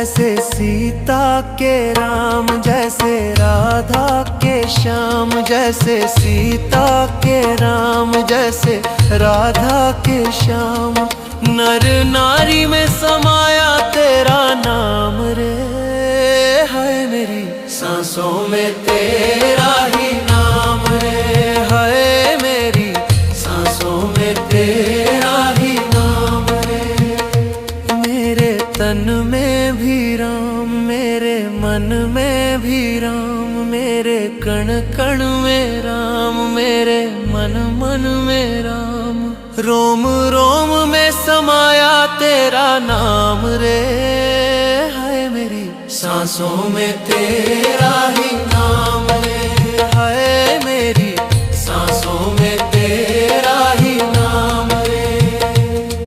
जैसे सीता के राम, जैसे राधा के श्याम। जैसे सीता के राम, जैसे राधा के श्याम। नर नारी में समाया तेरा नाम रे, है मेरी सांसों में तेरा ही नाम रे, है मेरी सांसों में तेरा ही नाम रे। मेरे तन में भी राम, मेरे मन में भी राम। मेरे कण कण में राम, मेरे मन मन में राम। रोम रोम में समाया तेरा नाम रे, है मेरी सांसों में तेरा ही नाम।